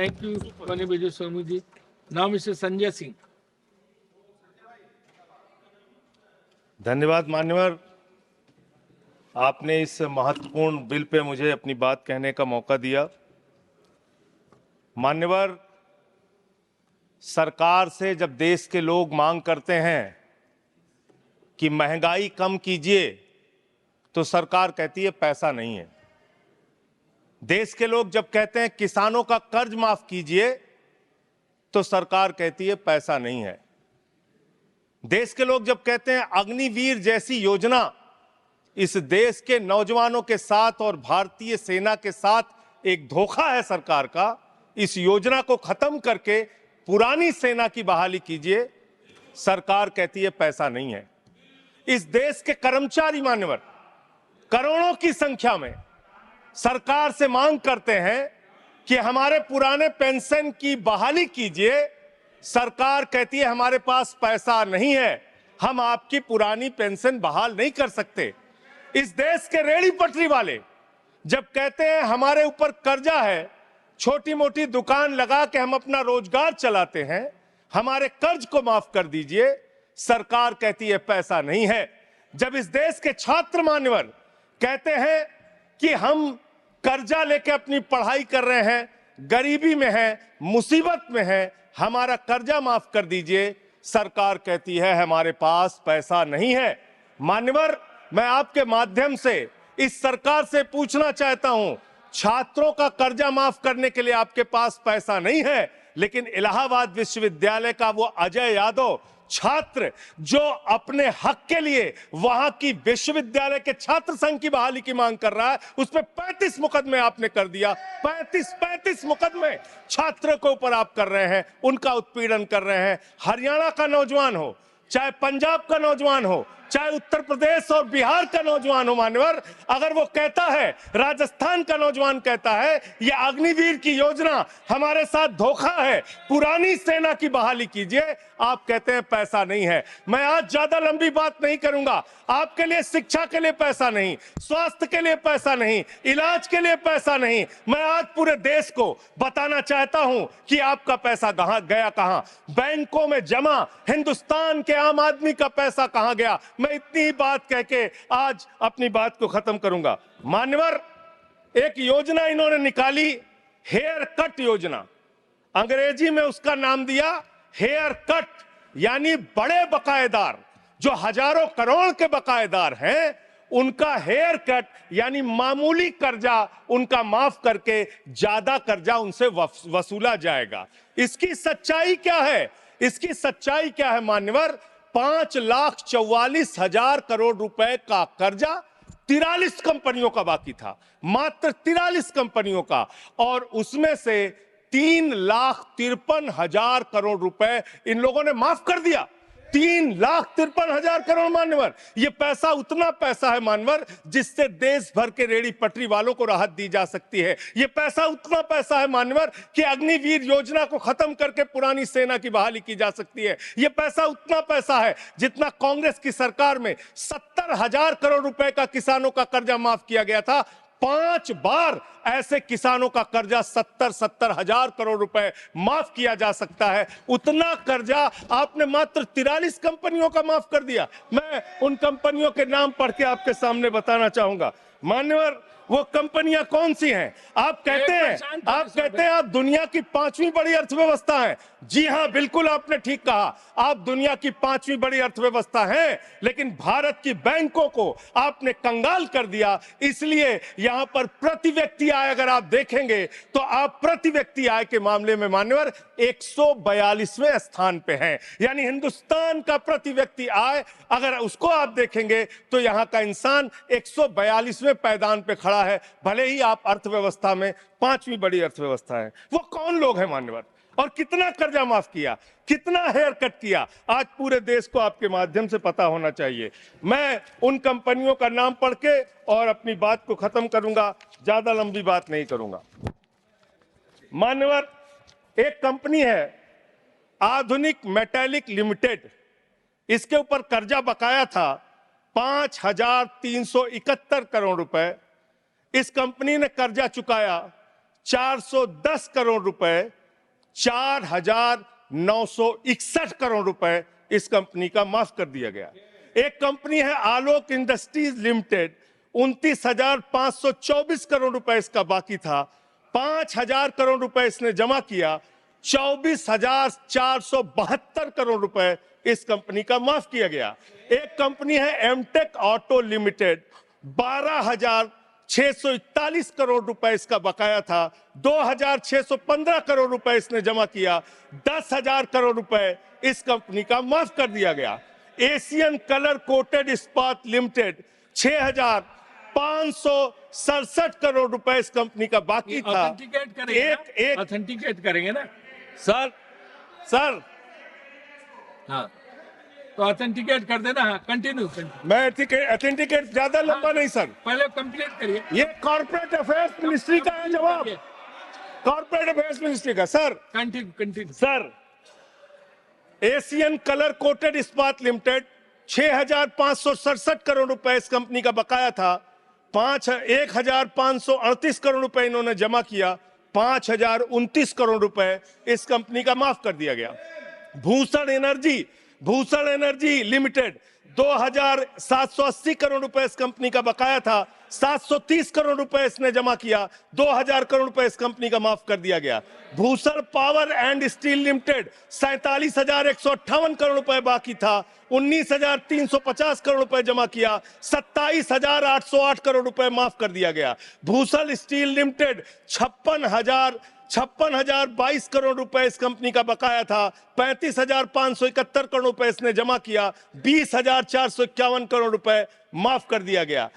Thank you, Honorable Vijay Somu ji. Now, Mr. Sanjay Singh. धन्यवाद मान्यवर, आपने इस महत्वपूर्ण बिल पे मुझे अपनी बात कहने का मौका दिया। मान्यवर, सरकार से जब देश के लोग मांग करते हैं कि महंगाई कम कीजिए, तो सरकार कहती है पैसा नहीं है। देश के लोग जब कहते हैं किसानों का कर्ज माफ कीजिए, तो सरकार कहती है पैसा नहीं है। देश के लोग जब कहते हैं अग्निवीर जैसी योजना इस देश के नौजवानों के साथ और भारतीय सेना के साथ एक धोखा है सरकार का, इस योजना को खत्म करके पुरानी सेना की बहाली कीजिए, सरकार कहती है पैसा नहीं है। इस देश के कर्मचारी मान्यवर करोड़ों की संख्या में सरकार से मांग करते हैं कि हमारे पुराने पेंशन की बहाली कीजिए। सरकार कहती है हमारे पास पैसा नहीं है, हम आपकी पुरानी पेंशन बहाल नहीं कर सकते। इस देश के रेहड़ी पटरी वाले जब कहते हैं हमारे ऊपर कर्जा है, छोटी मोटी दुकान लगा के हम अपना रोजगार चलाते हैं, हमारे कर्ज को माफ कर दीजिए, सरकार कहती है पैसा नहीं है। जब इस देश के छात्र मान्यवर कहते हैं कि हम कर्जा लेके अपनी पढ़ाई कर रहे हैं, गरीबी में हैं, मुसीबत में हैं, हमारा कर्जा माफ कर दीजिए, सरकार कहती है हमारे पास पैसा नहीं है। मान्यवर, मैं आपके माध्यम से इस सरकार से पूछना चाहता हूं, छात्रों का कर्जा माफ करने के लिए आपके पास पैसा नहीं है, लेकिन इलाहाबाद विश्वविद्यालय का वो अजय यादव छात्र जो अपने हक के लिए वहां की विश्वविद्यालय के छात्र संघ की बहाली की मांग कर रहा है, उस पर 35 मुकदमे आपने कर दिया। 35 मुकदमे छात्र के ऊपर आप कर रहे हैं, उनका उत्पीड़न कर रहे हैं। हरियाणा का नौजवान हो, चाहे पंजाब का नौजवान हो, चाहे उत्तर प्रदेश और बिहार का नौजवान हो मान्यवर, अगर वो कहता है, राजस्थान का नौजवान कहता है ये अग्निवीर की योजना हमारे साथ धोखा है, पुरानी सेना की बहाली कीजिए, आप कहते हैं पैसा नहीं है। मैं आज ज्यादा लंबी बात नहीं करूंगा। आपके लिए शिक्षा के लिए पैसा नहीं, स्वास्थ्य के लिए पैसा नहीं, इलाज के लिए पैसा नहीं। मैं आज पूरे देश को बताना चाहता हूं कि आपका पैसा कहां गया, कहां बैंकों में जमा हिंदुस्तान के आम आदमी का पैसा कहां गया। मैं इतनी ही बात कह के आज अपनी बात को खत्म करूंगा। मान्यवर, एक योजना इन्होंने निकाली, हेयर कट योजना। अंग्रेजी में उसका नाम दिया हेयर कट, यानी बड़े बकायेदार जो हजारों करोड़ के बकायेदार हैं, उनका हेयर कट यानी मामूली कर्जा उनका माफ करके ज्यादा कर्जा उनसे वसूला जाएगा। इसकी सच्चाई क्या है? इसकी सच्चाई क्या है मान्यवर? 5,44,000 करोड़ रुपए का कर्जा 43 कंपनियों का बाकी था, मात्र 43 कंपनियों का, और उसमें से 3,53,000 करोड़ रुपए इन लोगों ने माफ कर दिया। 3,53,000 करोड़ मान्यवर, ये पैसा उतना पैसा है मान्यवर जिससे देश भर के रेहड़ी पटरी वालों को राहत दी जा सकती है। ये पैसा उतना पैसा है मान्यवर कि अग्निवीर योजना को खत्म करके पुरानी सेना की बहाली की जा सकती है। ये पैसा उतना पैसा है जितना कांग्रेस की सरकार में 70,000 करोड़ रुपए का किसानों का कर्जा माफ किया गया था। 5 बार ऐसे किसानों का कर्जा 70,000 करोड़ रुपए माफ किया जा सकता है। उतना कर्जा आपने मात्र 43 कंपनियों का माफ कर दिया। मैं उन कंपनियों के नाम पढ़ के आपके सामने बताना चाहूंगा। मान्यवर, वो कंपनियां कौन सी हैं? आप कहते हैं आप दुनिया की 5वीं बड़ी अर्थव्यवस्था हैं। जी हां, बिल्कुल आपने ठीक कहा, आप दुनिया की 5वीं बड़ी अर्थव्यवस्था हैं, लेकिन भारत की बैंकों को आपने कंगाल कर दिया। इसलिए यहां पर प्रति व्यक्ति आय अगर आप देखेंगे तो आप प्रति व्यक्ति आय के मामले में मान्यवर 142वें स्थान पे हैं। यानी हिंदुस्तान का प्रति व्यक्ति आय अगर उसको आप देखेंगे तो यहां का इंसान 142वें पायदान पे खड़ा है, भले ही आप अर्थव्यवस्था में 5वीं बड़ी अर्थव्यवस्था है। वो कौन लोग हैं मान्यवर, और कितना कर्जा माफ किया, कितना हेयर कट किया, आज पूरे देश को आपके माध्यम से पता होना चाहिए। मैं उन कंपनियों का नाम पढ़ के और अपनी बात को खत्म करूंगा, ज्यादा लंबी बात नहीं करूंगा। मान्यवर, एक कंपनी है आधुनिक मेटालिक लिमिटेड, इसके ऊपर कर्जा बकाया था 5,371 करोड़ रुपए। इस कंपनी ने कर्जा चुकाया 410 करोड़ रुपए, 4,961 करोड़ रुपए इस कंपनी का माफ कर दिया गया। एक कंपनी है आलोक इंडस्ट्रीज लिमिटेड, 29,524 करोड़ रुपए इसका बाकी था, 5,000 करोड़ रुपए इसने जमा किया, 24,472 करोड़ रुपए इस कंपनी का माफ किया गया। एक कंपनी है एमटेक ऑटो लिमिटेड, 12,641 करोड़ रुपए इसका बकाया था, 2,615 करोड़ रुपए इसने जमा किया, 10,000 करोड़ रुपए इस कंपनी का माफ कर दिया गया। एशियन कलर कोटेड इस्पात लिमिटेड, 6,567 करोड़ रुपए इस कंपनी का बाकी था। ऑथेंटिकेट करेंगे, ऑथेंटिकेट करेंगे ना सर हाँ, तो ऑथेंटिकेट कर देना। हाँ, कंटिन्यू। मैं ऑथेंटिकेट ज्यादा लंबा नहीं सर, पहले कंप्लीट करिए। ये कॉर्पोरेट अफेयर्स मिनिस्ट्री का है जवाब, कॉर्पोरेट अफेयर्स मिनिस्ट्री का। Sir continue. Sir, Asian colour coated इस्पात लिमिटेड, 6,567 करोड़ रुपए इस कंपनी का बकाया था, 1,538 करोड़ रुपए इन्होंने जमा किया, 5,029 करोड़ रुपए इस कंपनी का माफ कर दिया गया। भूषण एनर्जी लिमिटेड, 2,780 करोड़ रुपए इस कंपनी का बकाया था, 730 करोड़ रुपए इसने जमा किया, 2,000 करोड़ रुपए इस कंपनी का माफ कर दिया गया। Bhushan power and steel limited, 47,158 crore रुपए बाकी था, 19,350 करोड़ रुपए जमा किया, 27,808 करोड़ रुपए माफ कर दिया गया। भूषण स्टील लिमिटेड, 56,022 करोड़ रुपए इस कंपनी का बकाया था, 35,571 करोड़ रुपए इसने जमा किया, 20,451 करोड़ रुपए माफ कर दिया गया।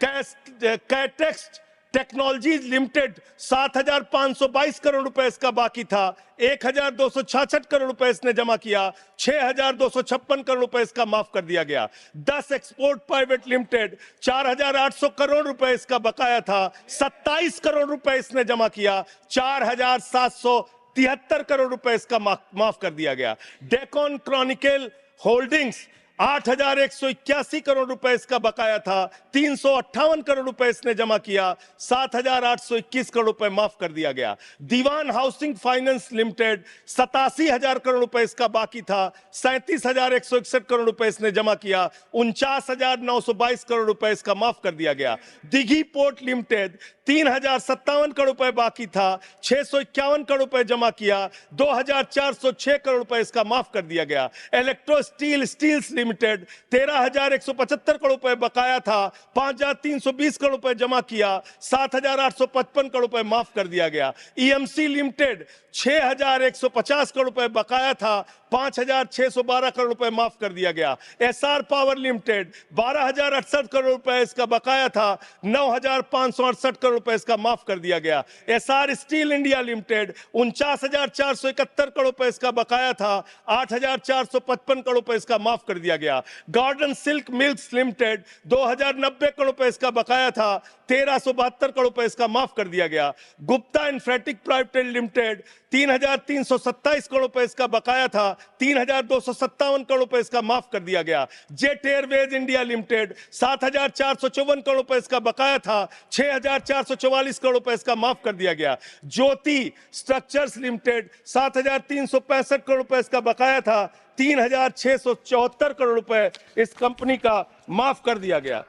कैटेक्स टेक्नोलॉजीज लिमिटेड, 7,522 करोड़ रुपए इसका बाकी था, 1,266 करोड़ रुपए इसने जमा किया, 6,256 करोड़ रुपए इसका माफ कर दिया गया। 10 एक्सपोर्ट प्राइवेट लिमिटेड, 4,800 करोड़ रुपए इसका बकाया था, 27 करोड़ रुपए इसने जमा किया, 4,773 करोड़ रुपए इसका माफ कर दिया गया। डेकॉन क्रॉनिकल होल्डिंग्स, 8,181 करोड़ रुपए इसका बकाया था, 358 करोड़ रुपए इसने जमा किया, 7,821 करोड़ रुपए माफ कर दिया गया। दीवान हाउसिंग फाइनेंस लिमिटेड, 87,000 करोड़ रुपए इसका बाकी था, 37,161 करोड़ रुपए इसने जमा किया, 49,922 करोड़ रुपए इसका माफ कर दिया गया। दिघी पोर्ट लिमिटेड, 3,057 करोड़ रुपए बाकी था, 651 करोड़ रुपए जमा किया, 2,406 करोड़ रुपए इसका माफ कर दिया गया। इलेक्ट्रो स्टील्स लिमिटेड, 13,175 करोड़ रुपए बकाया था, 5,320 करोड़ रुपए जमा किया, 7,855 करोड़ रुपए माफ कर दिया गया। ईएमसी लिमिटेड, 6,150 करोड़ रुपए बकाया था, 5,612 करोड़ रुपए माफ कर दिया गया। एसआर पावर लिमिटेड, 12,068 करोड़ रुपए इसका बकाया था, 9,568 करोड़ रुपए इसका माफ कर दिया गया। SR steel India limited, 49,471 crore रुपए इसका बकाया था, 8,455 करोड़ रुपए इसका माफ कर दिया गया। Garden silk mills limited, 2,090 crore रुपए इसका बकाया था, 1,372 करोड़ रुपए इसका माफ कर दिया गया। गुप्ता इन्फेटिक प्राइवेट लिमिटेड, 3,327 करोड़ रुपए इसका बकाया था, 3,257 करोड़ रुपए इसका माफ कर दिया गया। Jet Airways India limited, 7,454 crore रुपए इसका बकाया था, 6,444 करोड़ रुपए इसका माफ कर दिया गया। ज्योति स्ट्रक्चर्स लिमिटेड, 7,365 करोड़ रुपए इसका बकाया था, 3,674 करोड़ रुपए इस कंपनी का माफ कर दिया गया।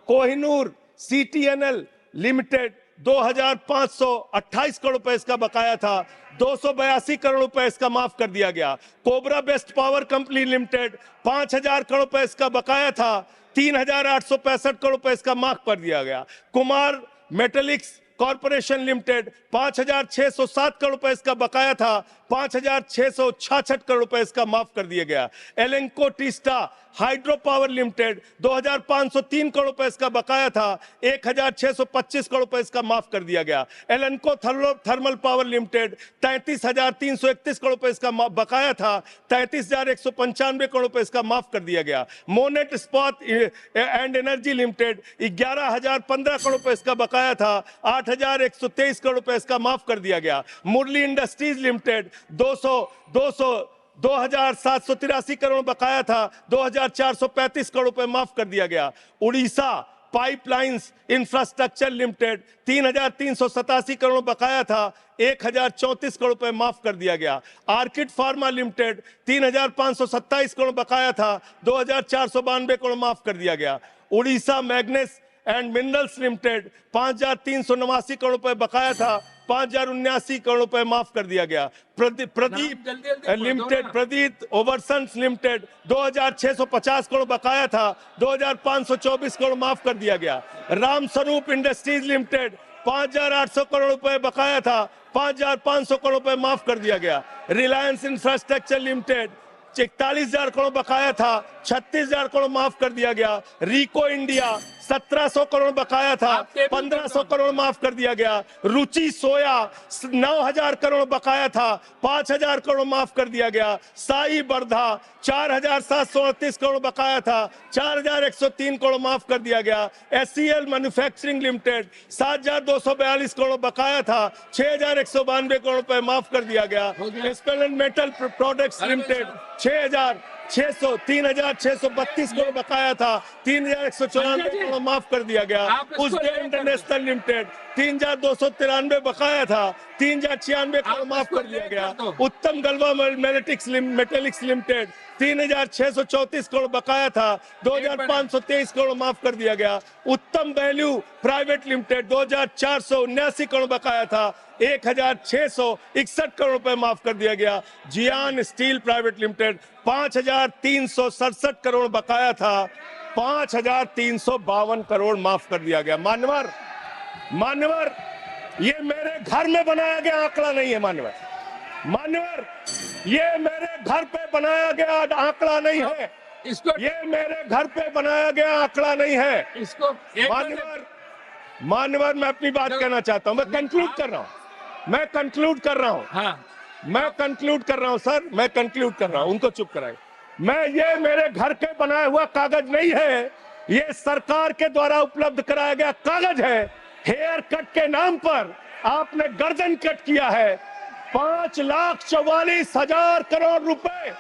कोहिनूर सीटीएनएल लिमिटेड, 2,528 करोड़ रुपए इसका बकाया था, 282 करोड़ रुपए इसका माफ कर दिया गया। Cobra best power company limited, 5,000 crore रुपए इसका बकाया था, 3,865 करोड़ रुपए इसका माफ कर दिया गया। Kumar metallics corporation limited, 5,607 crore रुपए इसका बकाया था, 5,666 करोड़ रुपए इसका माफ कर दिया गया। Lanco Teesta hydro power limited, 2,503 crore रुपए इसका बकाया था, 1,625 करोड़ रुपए इसका माफ कर दिया गया। एलेंको थर्मल पावर लिमिटेड, 33,331 करोड़ रुपए इसका बकाया था, 33,195 करोड़ रुपए इसका माफ कर दिया गया। मोनेट इस्पात एंड एनर्जी लिमिटेड, 11,015 करोड़ रुपए इसका बकाया था, 8,123 करोड़ रुपए इसका माफ कर दिया गया। मुरली इंडस्ट्रीज लिमिटेड, 2,783 करोड़ बकाया था, 2,435 करोड़ रुपए माफ कर दिया गया। Orissa pipelines infrastructure limited 3,387 crore बकाया था, 1,034 करोड़ रुपए माफ कर दिया गया। आर्किड फार्मा लिमिटेड 3,527 करोड़ बकाया था, 2,492 करोड़ माफ कर दिया गया। Orissa मैग्नेस and minerals limited 5,389 crore रुपए बकाया था, 5,079 करोड़ रुपए माफ कर दिया गया। प्रदीप लिमिटेड, प्रदीप ओवरसन्स लिमिटेड 2,650 करोड़ बकाया था, 2,524 करोड़ माफ कर दिया गया। राम स्वरूप इंडस्ट्रीज लिमिटेड 5,800 करोड़ रुपए बकाया था, 5,500 करोड़ रुपए माफ कर दिया गया। रिलायंस इंफ्रास्ट्रक्चर लिमिटेड 41,000 करोड़ बकाया था, 36,000 करोड़ माफ कर दिया गया। रिको इंडिया 1,700 करोड़ बकाया था, 1,500 करोड़ माफ कर दिया गया। रुचि सोया 9,000 करोड़ बकाया था, 5,000 करोड़ माफ कर दिया गया। साई बर्धा 4,738 करोड़ बकाया था, 4,103 करोड़ माफ कर दिया गया। SCL मैन्युफैक्चरिंग लिमिटेड 7,242 करोड़ बकाया था, 6,192 करोड़ रुपए माफ कर दिया गया। स्पेलेंट मेटल प्रोडक्ट्स लिमिटेड 3,632 करोड़ बकाया था, 3,194 करोड़ माफ कर दिया गया। उजगे इंटरनेशनल लिमिटेड 3,293 बकाया था, 3,096 करोड़ माफ कर दिया गया। उत्तम गलवा मेटेलिक्स लिमिटेड 3,634 करोड़ बकाया था, 2,523 करोड़ माफ कर दिया गया। उत्तम वैल्यू प्राइवेट लिमिटेड 2,479 करोड़ बकाया था, 1,661 करोड़ रुपए माफ कर दिया गया। जियान स्टील प्राइवेट लिमिटेड 5,367 करोड़ बकाया था, 5,352 करोड़ माफ कर दिया गया। मान्यवर, ये मेरे घर में बनाया गया आंकड़ा नहीं है। मान्यवर, ये मेरे घर पे बनाया गया आंकड़ा नहीं है। ये मेरे घर पे बनाया गया आंकड़ा नहीं है। मान्यवर, मैं अपनी बात कहना चाहता हूं। मैं कंक्लूड कर रहा हूं सर, मैं कंक्लूड कर रहा हूं। उनको चुप कराए। ये मेरे घर के बनाया हुआ कागज नहीं है, ये सरकार के द्वारा उपलब्ध कराया गया कागज है। हेयर कट के नाम पर आपने गर्दन कट किया है। 5,44,000 करोड़ रुपए,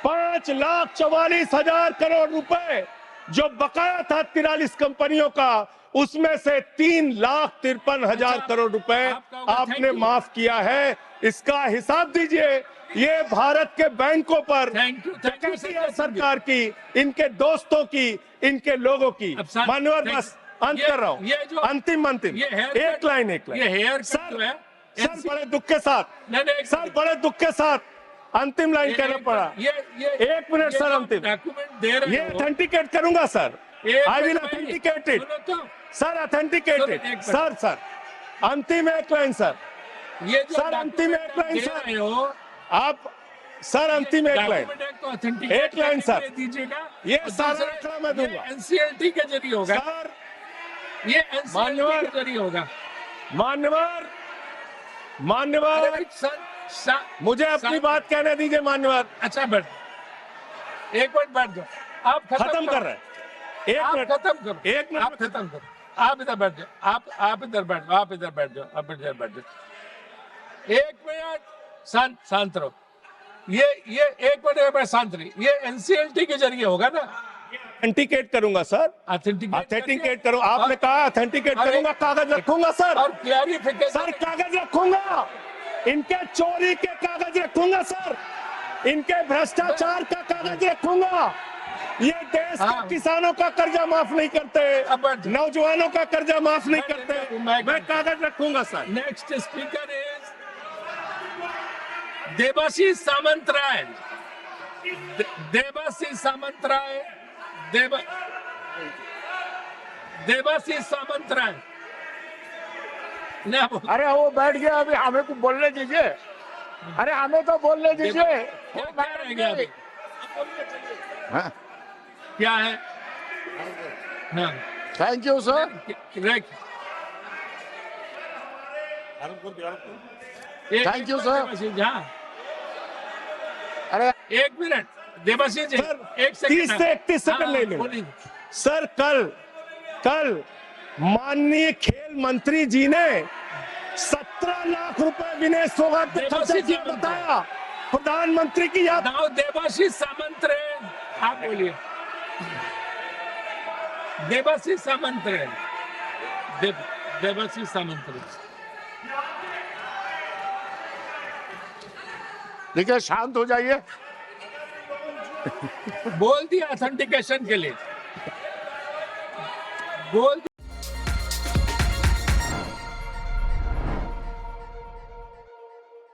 5,44,000 करोड़ रुपए जो बकाया था 43 कंपनियों का, उसमें से 3,53,000 करोड़ रुपए आपने माफ किया है। इसका हिसाब दीजिए। ये भारत के बैंकों पर डकैती है सरकार की, इनके दोस्तों की, इनके लोगों की। मान्यवर, बस अंत कर रहा हूं। अंतिम एक लाइन सर, बड़े दुख के साथ अंतिम लाइन कहना पड़ा। 1 मिनट सर, अंतिम ये ऑथेंटिकेट करूंगा sir. I will authenticate it sir, authenticate it sir. अंतिम एक लाइन सर, अंतिम एक लाइन सर, आप सर अंतिम एक लाइन सर, ये सारा आंकड़ा मैं दूंगा। एनसीएलटी के जरिए होगा सर, ये एनसीएलटी के जरिए होगा। मान्यवर, मुझे अपनी बात कहने दीजिए। मान्यवर, अच्छा बैठ, एक मिनट बैठ जाओ। आप खत्म कर रहे हैं। एक मिनट खत्म करो, एक मिनट आप खत्म करो। आप इधर बैठ जाओ, आप इधर बैठ जाओ, आप इधर बैठ जाओ। 1 मिनट शांत रहो। ये 1 मिनट में शांत रही। ये एनसीएलटी के जरिए होगा ना? ऑथेंटिकेट करूंगा सर, ऑथेंटिकेट करूं। आपने कहा ऑथेंटिकेट करूंगा, कागज रखूंगा सर, और क्लैरिफिकेशन सर, कागज रखूंगा। इनके चोरी के कागज रखूंगा सर, इनके भ्रष्टाचार का कागज रखूंगा। ये देश के किसानों का कर्जा माफ नहीं करते, नौजवानों का कर्जा माफ नहीं करते। मैं कागज रखूंगा sir. Next speaker is Debashish Samantaray. Debashish Samantaray. अरे वो बैठ गया, अभी हमें को बोलने दीजिए। अरे हमें तो बोलने दीजिए। क्या रहेगा अभी? क्या है? Thank you sir. Thank you sir. अरे 1 मिनट देवाशीष जी, 1 सेकंड, 30 से 31 सेकंड ले लो सर। कल माननीय खेल मंत्री जी ने 17 लाख रुपए विनय फोगाट पे खर्चा किया, बताया। प्रधानमंत्री की याद। देवाशीष सामंतराय, आप बोलिए। देवाशीष सामंत है। देवाशीष सामंत है। देखिए, शांत हो जाइए। बोल दिया ऑथेंटिकेशन के लिए, बोल